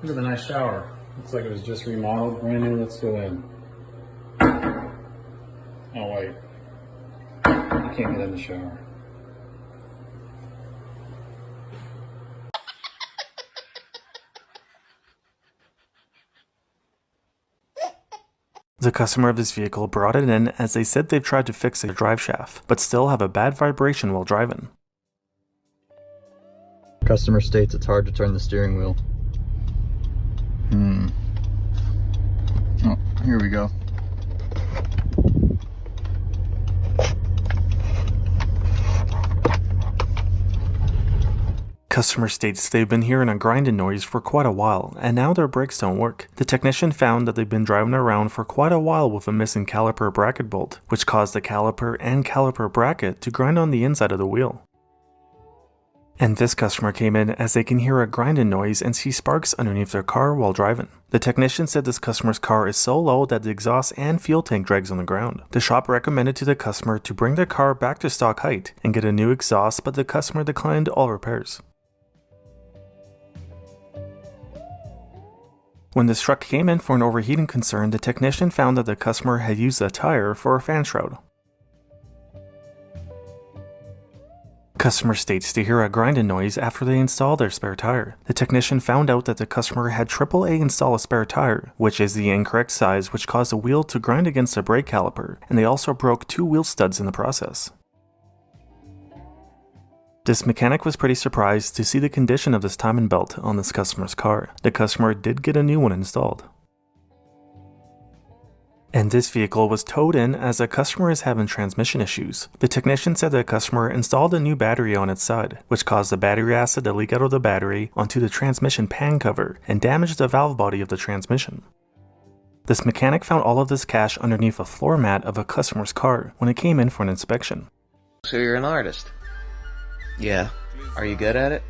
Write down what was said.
Look at the nice shower. Looks like it was just remodeled, brand new. Let's go in. Oh wait, you can't get in the shower. The customer of this vehicle brought it in as they said they've tried to fix their drive shaft, but still have a bad vibration while driving. Customer states it's hard to turn the steering wheel. Oh, here we go. Customer states they've been hearing a grinding noise for quite a while, and now their brakes don't work. The technician found that they've been driving around for quite a while with a missing caliper bracket bolt, which caused the caliper and caliper bracket to grind on the inside of the wheel. And this customer came in as they can hear a grinding noise and see sparks underneath their car while driving. The technician said this customer's car is so low that the exhaust and fuel tank drags on the ground. The shop recommended to the customer to bring their car back to stock height and get a new exhaust, but the customer declined all repairs. When this truck came in for an overheating concern, the technician found that the customer had used a tire for a fan shroud. Customer states to hear a grinding noise after they installed their spare tire. The technician found out that the customer had AAA install a spare tire, which is the incorrect size, which caused the wheel to grind against the brake caliper, and they also broke 2 wheel studs in the process. This mechanic was pretty surprised to see the condition of this timing belt on this customer's car. The customer did get a new one installed. And this vehicle was towed in as the customer is having transmission issues. The technician said the customer installed a new battery on its side, which caused the battery acid to leak out of the battery onto the transmission pan cover and damaged the valve body of the transmission. This mechanic found all of this cash underneath a floor mat of a customer's car when it came in for an inspection. So you're an artist? Yeah. Are you good at it?